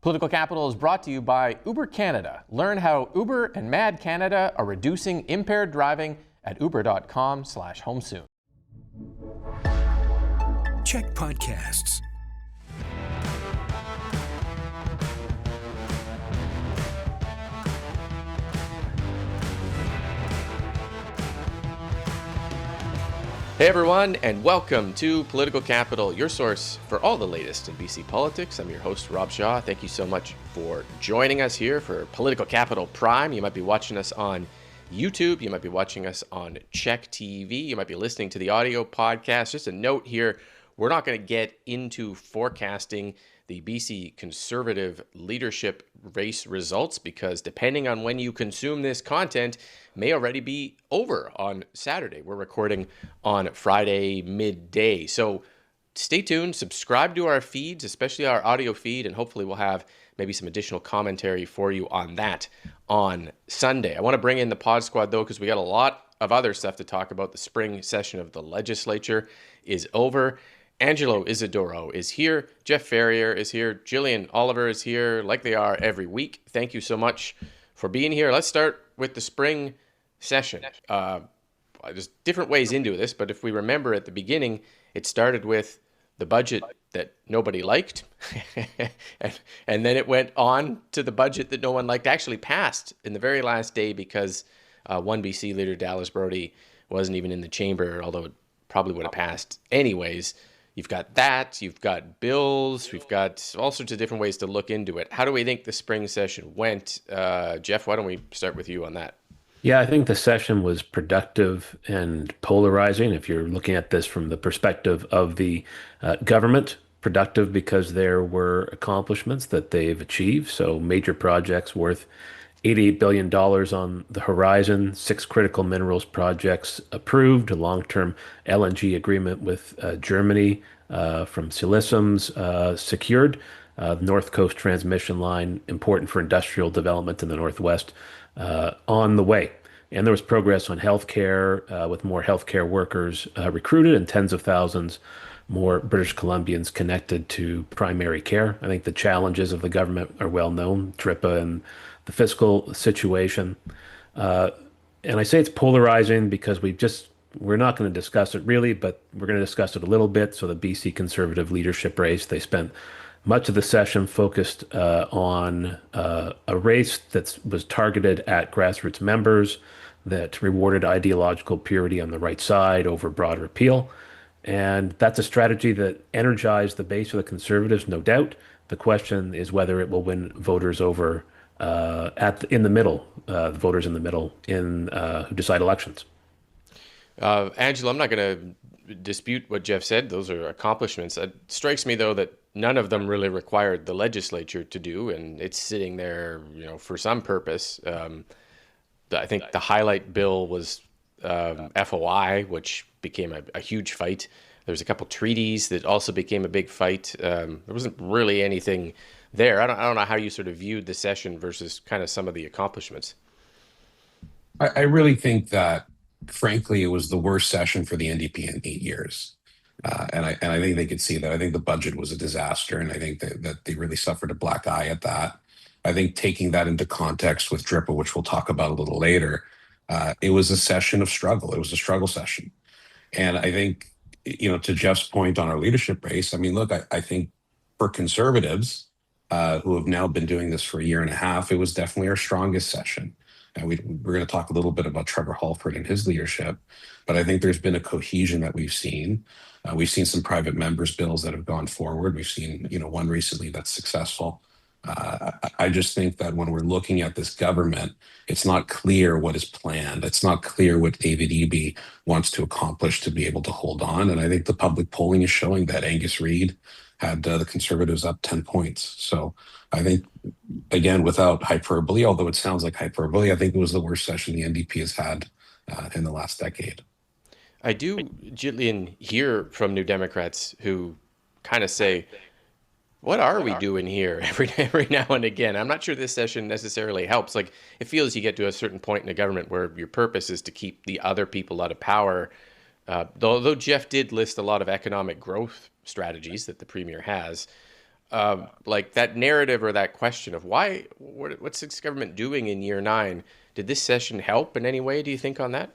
Political Capital is brought to you by Uber Canada. Learn how Uber and Mad Canada are reducing impaired driving at uber.com/home soon. CHEK Podcasts. Hey everyone, and welcome to Political Capital, your source for all the latest in BC politics. I'm your host, Rob Shaw. Thank you so much for joining us here for Political Capital Prime. You might be watching us on YouTube. You might be watching us on CHEK TV. You might be listening to the audio podcast. Just a note here, we're not going to get into forecasting the BC Conservative leadership race results because depending on when you consume this content, may already be over on Saturday. We're recording on Friday midday. So stay tuned, subscribe to our feeds, especially our audio feed, and hopefully we'll have maybe some additional commentary for you on that on Sunday. I want to bring in the pod squad though, because we got a lot of other stuff to talk about. The spring session of the legislature is over. Angelo Isidorou is here. Jeff Ferrier is here. Jillian Oliver is here, like they are every week. Thank you so much for being here. Let's start with the spring session. There's different ways into this, but if we remember at the beginning, it started with the budget that nobody liked, and then it went on to the budget that no one liked, actually passed in the very last day because one BC leader, Dallas Brody, wasn't even in the chamber, although it probably would have passed anyways. You've got that, you've got bills, we've got all sorts of different ways to look into it. How do we think the spring session went? Jeff, why don't we start with you on that? Yeah, I think the session was productive and polarizing. If you're looking at this from the perspective of the government, productive because there were accomplishments that they've achieved. So major projects worth $88 billion on the horizon, 6 critical minerals projects approved, a long-term LNG agreement with Germany from Silicium's secured, North Coast transmission line, important for industrial development in the Northwest, on the way. And there was progress on healthcare with more healthcare workers recruited and tens of thousands more British Columbians connected to primary care. I think the challenges of the government are well known, DRIPA and the fiscal situation. And I say it's polarizing because we're not going to discuss it really, but we're going to discuss it a little bit. So the BC Conservative leadership race, they spent much of the session focused on a race that was targeted at grassroots members, that rewarded ideological purity on the right side over broader appeal. And that's a strategy that energized the base of the Conservatives, no doubt. The question is whether it will win voters over in the middle, the voters in the middle who decide elections. Angelo, I'm not going to dispute what Jeff said. Those are accomplishments. It strikes me, though, that none of them really required the legislature to do, and it's sitting there, for some purpose. I think the highlight bill was FOI, which became a huge fight. There's a couple treaties that also became a big fight. There wasn't really anything there. I don't know how you sort of viewed the session versus kind of some of the accomplishments. I really think that, frankly, it was the worst session for the NDP in 8 years. And I think they could see that. I think the budget was a disaster, and I think that they really suffered a black eye at that. I think taking that into context with DRIPA, which we'll talk about a little later, it was a session of struggle. It was a struggle session. And I think, to Jeff's point on our leadership race, I mean, look, I think for Conservatives who have now been doing this for a year and a half, it was definitely our strongest session. And we're going to talk a little bit about Trevor Halford and his leadership, but I think there's been a cohesion that we've seen. We've seen some private members' bills that have gone forward. We've seen, one recently that's successful. I just think that when we're looking at this government, it's not clear what is planned. It's not clear what David Eby wants to accomplish to be able to hold on. And I think the public polling is showing that Angus Reid had the Conservatives up 10 points. So I think, again, without hyperbole, although it sounds like hyperbole, I think it was the worst session the NDP has had in the last decade. I do, Jillian, hear from New Democrats who kind of say, what are we doing here every now and again? I'm not sure this session necessarily helps. Like, it feels you get to a certain point in a government where your purpose is to keep the other people out of power. Though Jeff did list a lot of economic growth strategies that the premier has, like that narrative or that question of what's this government doing in year 9? Did this session help in any way, do you think, on that?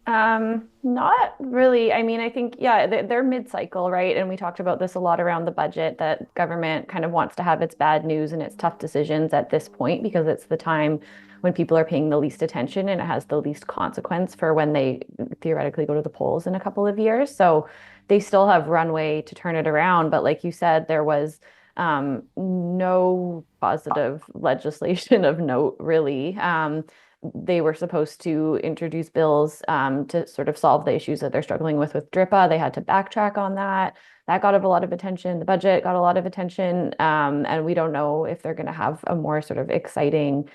Not really. I mean, I think, yeah, they're mid-cycle, right? And we talked about this a lot around the budget that government kind of wants to have its bad news and its tough decisions at this point because it's the time when people are paying the least attention and it has the least consequence for when they theoretically go to the polls in a couple of years. So they still have runway to turn it around. But like you said, there was no positive legislation of note, really. They were supposed to introduce bills to sort of solve the issues that they're struggling with DRIPA. They had to backtrack on that. That got a lot of attention. The budget got a lot of attention. And we don't know if they're going to have a more sort of exciting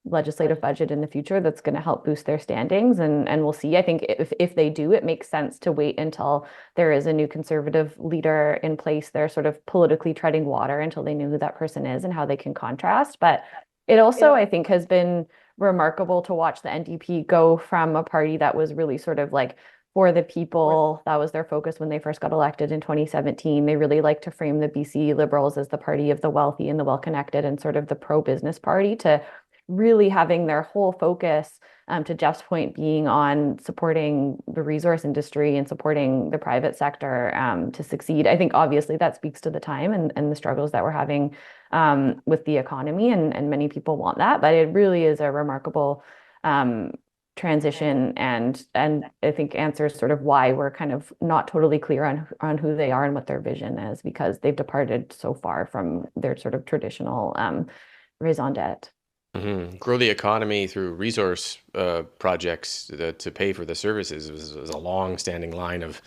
legislative budget in the future that's going to help boost their standings. And we'll see. I think if they do, it makes sense to wait until there is a new conservative leader in place. They're sort of politically treading water until they know who that person is and how they can contrast. But it also, I think, has been remarkable to watch the NDP go from a party that was really sort of like for the people. That was their focus when they first got elected in 2017. They really like to frame the BC Liberals as the party of the wealthy and the well-connected and sort of the pro-business party to really having their whole focus, to Jeff's point, being on supporting the resource industry and supporting the private sector to succeed. I think obviously that speaks to the time and the struggles that we're having with the economy, and many people want that, but it really is a remarkable transition, and I think answers sort of why we're kind of not totally clear on who they are and what their vision is, because they've departed so far from their sort of traditional raison d'etre. Grow the economy through resource projects to pay for the services was a long-standing line of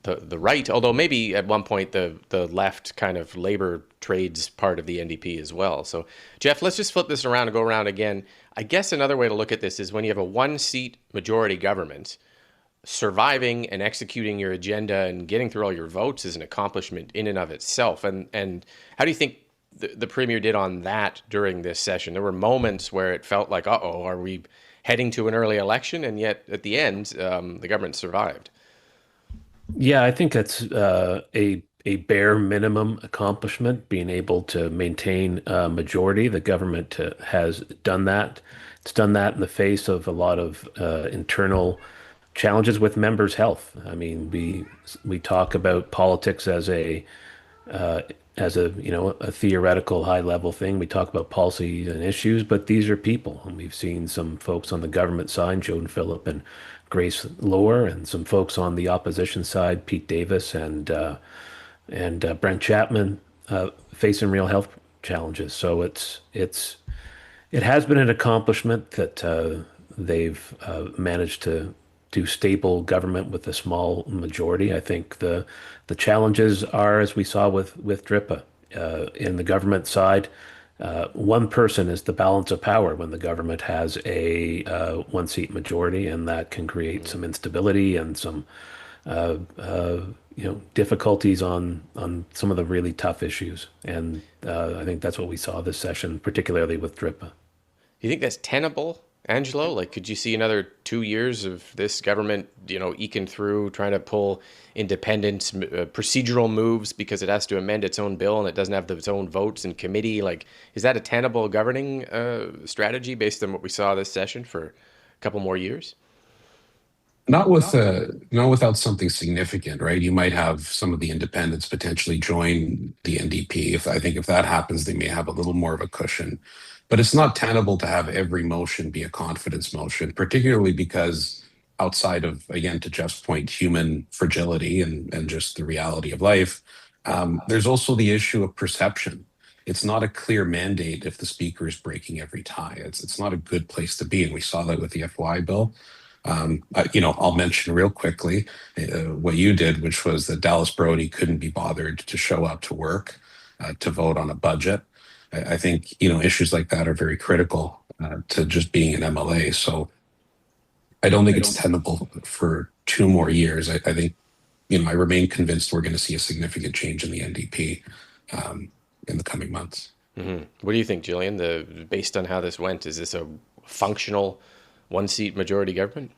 the right, although maybe at one point the left kind of labor trades part of the NDP as well. So, Jeff, let's just flip this around and go around again. I guess another way to look at this is when you have a one-seat majority government, surviving and executing your agenda and getting through all your votes is an accomplishment in and of itself. And how do you think the premier did on that during this session? There were moments where it felt like, uh-oh, are we heading to an early election? And yet at the end, the government survived. Yeah, I think that's a bare minimum accomplishment, being able to maintain a majority. The government has done that. It's done that in the face of a lot of internal challenges with members' health. I mean, we talk about politics as a a theoretical high level thing. We talk about policy and issues, but these are people, and we've seen some folks on the government side, Joan Phillip and Grace Lower, and some folks on the opposition side, Pete Davis and Brent Chapman, facing real health challenges. So it has been an accomplishment that they've managed to do stable government with a small majority. I think the challenges are, as we saw with DRIPA, in the government side, one person is the balance of power when the government has a one-seat majority, and that can create some instability and some difficulties on some of the really tough issues. And I think that's what we saw this session, particularly with DRIPA. Do you think that's tenable, Angelo? Like, could you see another 2 years of this government, eking through, trying to pull independent procedural moves because it has to amend its own bill and it doesn't have its own votes in committee? Like, is that a tenable governing strategy based on what we saw this session for a couple more years? Not without something significant, right? You might have some of the independents potentially join the NDP. I think if that happens, they may have a little more of a cushion. But it's not tenable to have every motion be a confidence motion, particularly because outside of, again, to Jeff's point, human fragility and just the reality of life, there's also the issue of perception. It's not a clear mandate if the speaker is breaking every tie. It's not a good place to be. And we saw that with the FY bill. I'll mention real quickly what you did, which was that Dallas Brody couldn't be bothered to show up to work to vote on a budget. I think issues like that are very critical to just being an MLA. So I don't think it's tenable for 2 more years. I think I remain convinced we're going to see a significant change in the NDP in the coming months. Mm-hmm. What do you think, Jillian? Based on how this went, is this a functional one-seat majority government?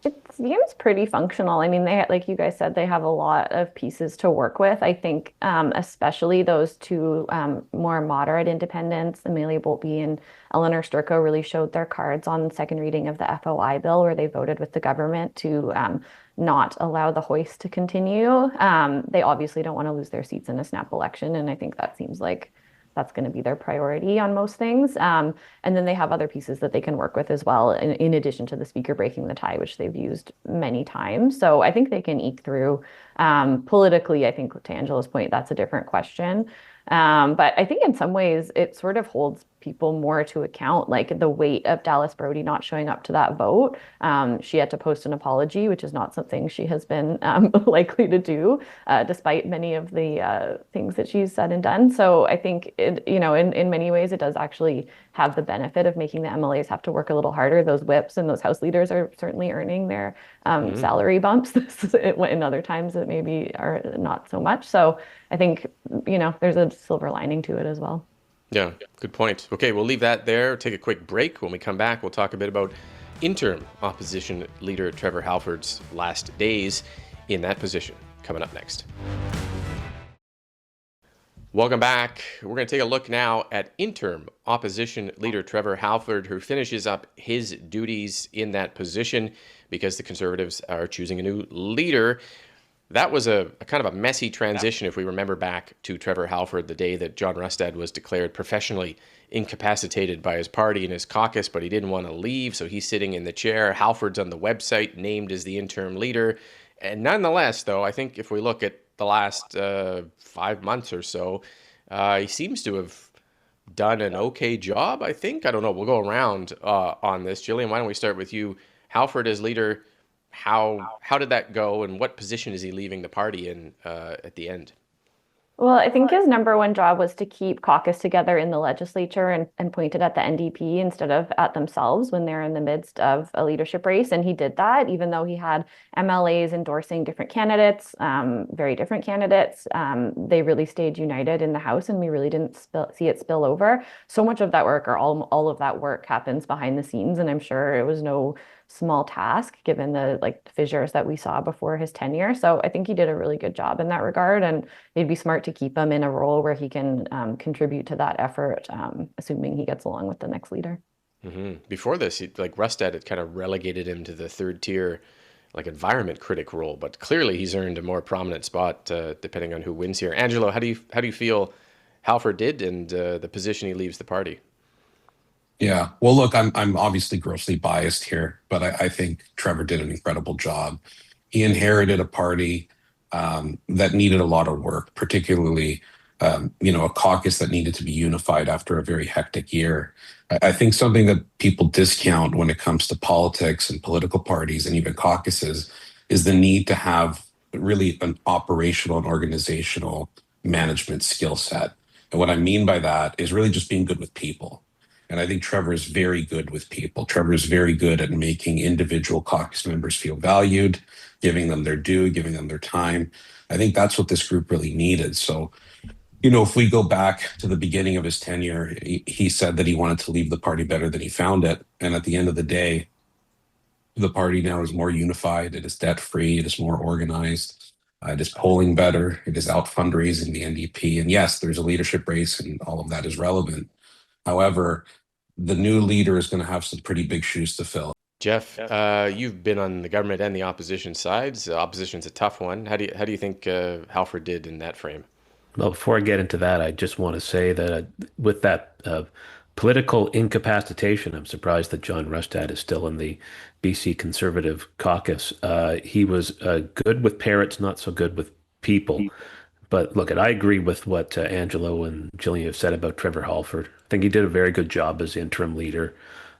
It seems pretty functional. I mean, like you guys said, they have a lot of pieces to work with. I think, especially those two more moderate independents, Amelia Boltby and Eleanor Sturko, really showed their cards on the second reading of the FOI bill, where they voted with the government to not allow the hoist to continue. They obviously don't want to lose their seats in a snap election, and I think that seems like that's going to be their priority on most things. And then they have other pieces that they can work with as well, in addition to the speaker breaking the tie, which they've used many times. So I think they can eke through. Politically, I think to Angelo's point, that's a different question. But I think in some ways it sort of holds people more to account, like the weight of Dallas Brody not showing up to that vote. She had to post an apology, which is not something she has been likely to do, despite many of the things that she's said and done. So I think in many ways, it does actually have the benefit of making the MLAs have to work a little harder. Those whips and those House leaders are certainly earning their salary bumps. In other times that maybe are not so much. So I think, there's a silver lining to it as well. Yeah, good point. Okay, we'll leave that there. Take a quick break. When we come back, we'll talk a bit about interim opposition leader Trevor Halford's last days in that position. Coming up next. Welcome back. We're going to take a look now at interim opposition leader Trevor Halford, who finishes up his duties in that position because the Conservatives are choosing a new leader. That was a kind of a messy transition, if we remember back to Trevor Halford, the day that John Rustad was declared professionally incapacitated by his party and his caucus, but he didn't want to leave, so he's sitting in the chair. Halford's on the website, named as the interim leader. And nonetheless, though, I think if we look at the last 5 months or so, he seems to have done an okay job, I think. I don't know. We'll go around on this. Jillian, why don't we start with you? Halford as leader, how did that go, and what position is he leaving the party in at the end? Well, I think his number one job was to keep caucus together in the legislature and point it at the NDP instead of at themselves when they're in the midst of a leadership race. And he did that, even though he had MLAs endorsing different candidates, very different candidates. They really stayed united in the House, and we really didn't see it spill over. So much of that work, or all of that work, happens behind the scenes, and I'm sure it was no small task given the fissures that we saw before his tenure. So I think he did a really good job in that regard, and it'd be smart to keep him in a role where he can contribute to that effort, assuming he gets along with the next leader. Mm-hmm. Before this, Rustad had kind of relegated him to the third tier, environment critic role, but clearly he's earned a more prominent spot depending on who wins here. Angelo, how do you feel Halford did, and the position he leaves the party? Yeah. Well, look, I'm obviously grossly biased here, but I think Trevor did an incredible job. He inherited a party that needed a lot of work, particularly a caucus that needed to be unified after a very hectic year. I think something that people discount when it comes to politics and political parties and even caucuses is the need to have really an operational and organizational management skill set. And what I mean by that is really just being good with people. And I think Trevor is very good with people. Trevor is very good at making individual caucus members feel valued, giving them their due, giving them their time. I think that's what this group really needed. So, if we go back to the beginning of his tenure, he said that he wanted to leave the party better than he found it. And at the end of the day, the party now is more unified. It is debt-free. It is more organized. It is polling better. It is out fundraising the NDP. And yes, there's a leadership race, and all of that is relevant. However, the new leader is going to have some pretty big shoes to fill. Jeff, you've been on the government and the opposition sides. Opposition's a tough one. How do you think Halford did in that frame? Well, before I get into that, I just want to say that with that political incapacitation, I'm surprised that John Rustad is still in the BC Conservative caucus. He was good with parrots, not so good with people. But look, I agree with what Angelo and Jillian have said about Trevor Halford. I think he did a very good job as interim leader.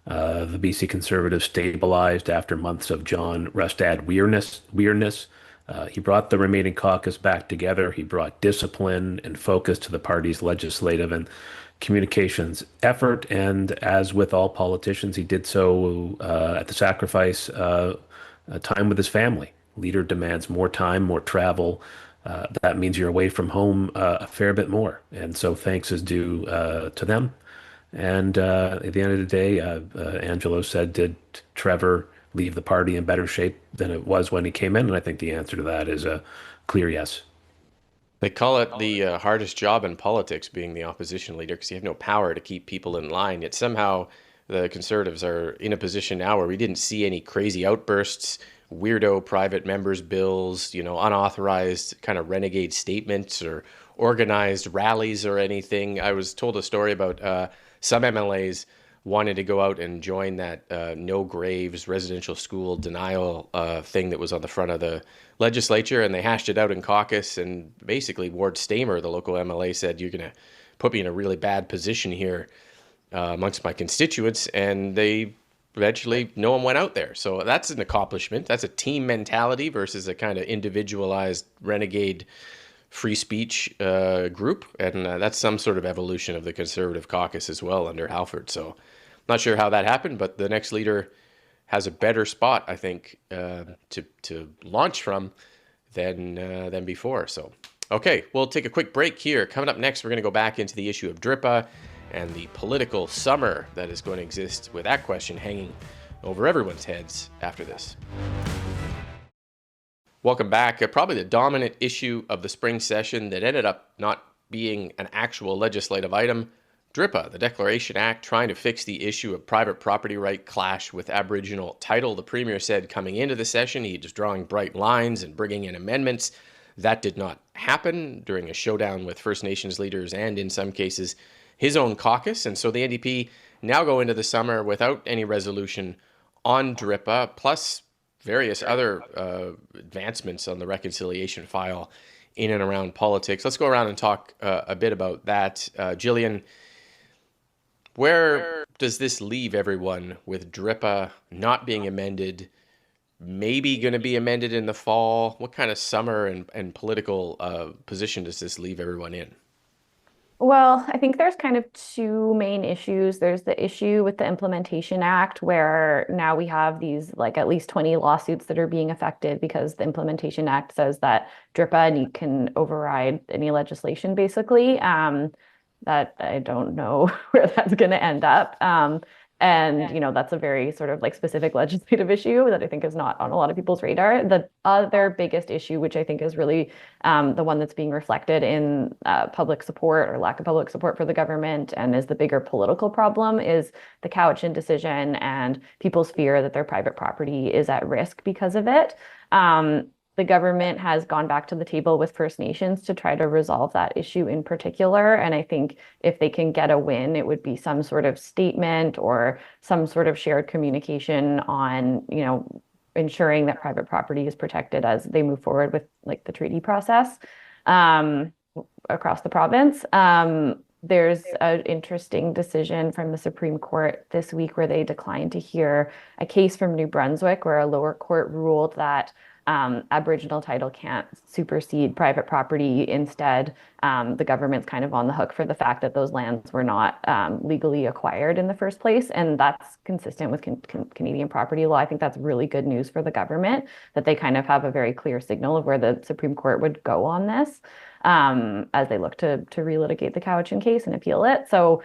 The BC Conservatives stabilized after months of John Rustad weirdness. He brought the remaining caucus back together. He brought discipline and focus to the party's legislative and communications effort. And as with all politicians, he did so at the sacrifice of time with his family. Leader demands more time, more travel. That means you're away from home a fair bit more. And so thanks is due to them. And at the end of the day, Angelo said, did Trevor leave the party in better shape than it was when he came in? And I think the answer to that is a clear yes. They call it the hardest job in politics, being the opposition leader, because you have no power to keep people in line. Yet somehow the Conservatives are in a position now where we didn't see any crazy outbursts, weirdo private members' bills, unauthorized kind of renegade statements or organized rallies or anything. I was told a story about some MLAs wanted to go out and join that no graves residential school denial thing that was on the front of the legislature, and they hashed it out in caucus. And basically, Ward Stamer, the local MLA, said, "You're going to put me in a really bad position here amongst my constituents." And they eventually, no one went out there. So that's an accomplishment. That's a team mentality versus a kind of individualized renegade free speech group. And that's some sort of evolution of the Conservative caucus as well under Halford. So not sure how that happened, but the next leader has a better spot, I think, to launch from than before. So, okay, we'll take a quick break here. Coming up next, we're going to go back into the issue of DRIPA and the political summer that is going to exist, with that question hanging over everyone's heads after this. Welcome back. Probably the dominant issue of the spring session that ended up not being an actual legislative item, DRIPA, the Declaration Act, trying to fix the issue of private property right clash with Aboriginal title. The Premier said coming into the session he was drawing bright lines and bringing in amendments. That did not happen during a showdown with First Nations leaders and, in some cases, his own caucus. And so the NDP now go into the summer without any resolution on DRIPA, plus various other advancements on the reconciliation file in and around politics. Let's go around and talk a bit about that. Jillian, where does this leave everyone with DRIPA not being amended, maybe going to be amended in the fall? What kind of summer and political position does this leave everyone in? Well, I think there's kind of two main issues. There's the issue with the Implementation Act, where now we have these at least 20 lawsuits that are being affected because the Implementation Act says that DRIPA can override any legislation, basically. That I don't know where that's going to end up. And that's a very sort of specific legislative issue that I think is not on a lot of people's radar. The other biggest issue, which I think is really the one that's being reflected in public support or lack of public support for the government and is the bigger political problem, is the Cowichan decision and people's fear that their private property is at risk because of it. The government has gone back to the table with First Nations to try to resolve that issue in particular. And I think if they can get a win, it would be some sort of statement or some sort of shared communication on, ensuring that private property is protected as they move forward with the treaty process across the province. There's an interesting decision from the Supreme Court this week where they declined to hear a case from New Brunswick where a lower court ruled that Aboriginal title can't supersede private property. Instead, the government's kind of on the hook for the fact that those lands were not legally acquired in the first place. And that's consistent with Canadian property law. I think that's really good news for the government, that they kind of have a very clear signal of where the Supreme Court would go on this as they look to relitigate the Cowichan case and appeal it. So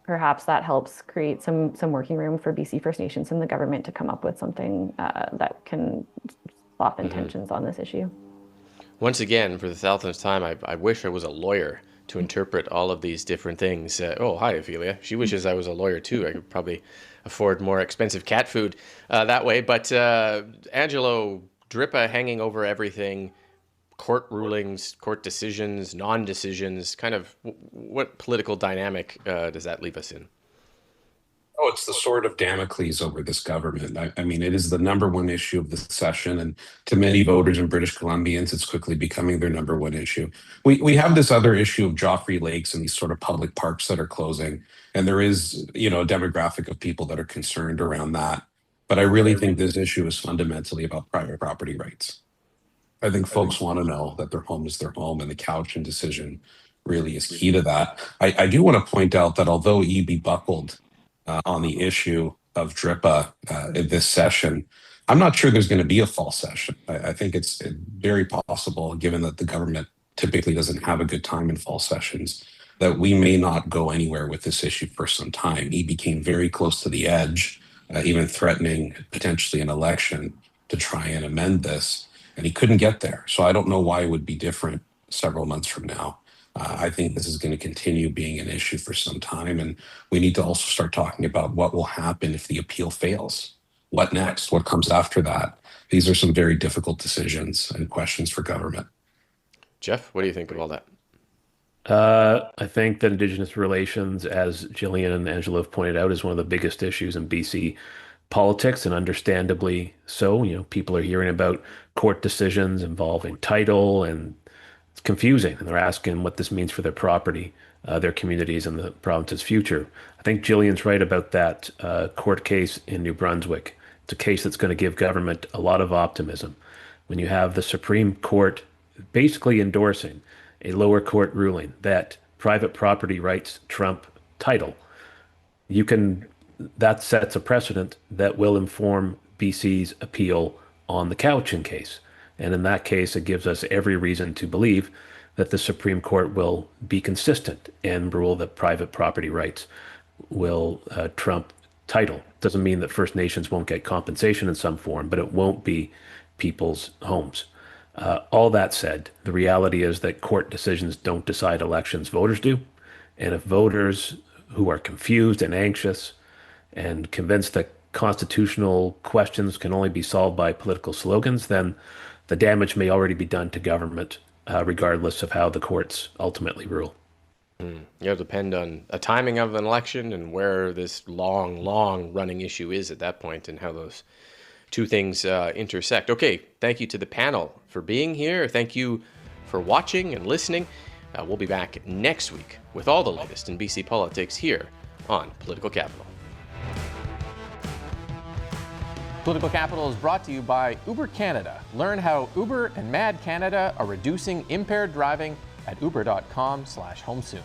perhaps that helps create some working room for BC First Nations and the government to come up with something that can soften tensions on this issue. Once again, for the thousandth time, I wish I was a lawyer to interpret all of these different things. Hi, Ophelia. She wishes I was a lawyer too. I could probably afford more expensive cat food that way. But Angelo, DRIPA hanging over everything, court rulings, court decisions, non-decisions, kind of what political dynamic does that leave us in? Oh, it's the sword of Damocles over this government. I mean, it is the number one issue of the session, and to many voters and British Columbians, it's quickly becoming their number one issue. We have this other issue of Joffrey Lakes and these sort of public parks that are closing, and there is, a demographic of people that are concerned around that. But I really think this issue is fundamentally about private property rights. I think folks want to know that their home is their home, and the Cowichan decision really is key to that. I do want to point out that although EB buckled on the issue of DRIPA in this session, I'm not sure there's going to be a fall session. I think it's very possible, given that the government typically doesn't have a good time in fall sessions, that we may not go anywhere with this issue for some time. He became very close to the edge even threatening potentially an election to try and amend this, and he couldn't get there. So I don't know why it would be different several months from now. I think this is going to continue being an issue for some time, and we need to also start talking about what will happen if the appeal fails. What next? What comes after that? These are some very difficult decisions and questions for government. Jeff, what do you think of all that? I think that Indigenous relations, as Jillian and Angelo have pointed out, is one of the biggest issues in BC politics, and understandably so. People are hearing about court decisions involving title, and it's confusing, and they're asking what this means for their property, their communities, and the province's future. I think Jillian's right about that court case in New Brunswick. It's a case that's going to give government a lot of optimism. When you have the Supreme Court basically endorsing a lower court ruling that private property rights trump title, that sets a precedent that will inform BC's appeal on the Cowichan case. And in that case, it gives us every reason to believe that the Supreme Court will be consistent and rule that private property rights will trump title. Doesn't mean that First Nations won't get compensation in some form, but it won't be people's homes. All that said, the reality is that court decisions don't decide elections, voters do. And if voters who are confused and anxious and convinced that constitutional questions can only be solved by political slogans, then the damage may already be done to government, regardless of how the courts ultimately rule. It'll depend on a timing of an election and where this long running issue is at that point, and how those two things intersect. Okay, thank you to the panel for being here. Thank you for watching and listening. We'll be back next week with all the latest in BC politics here on Political Capital. Political Capital is brought to you by Uber Canada. Learn how Uber and Mad Canada are reducing impaired driving at uber.com/home soon.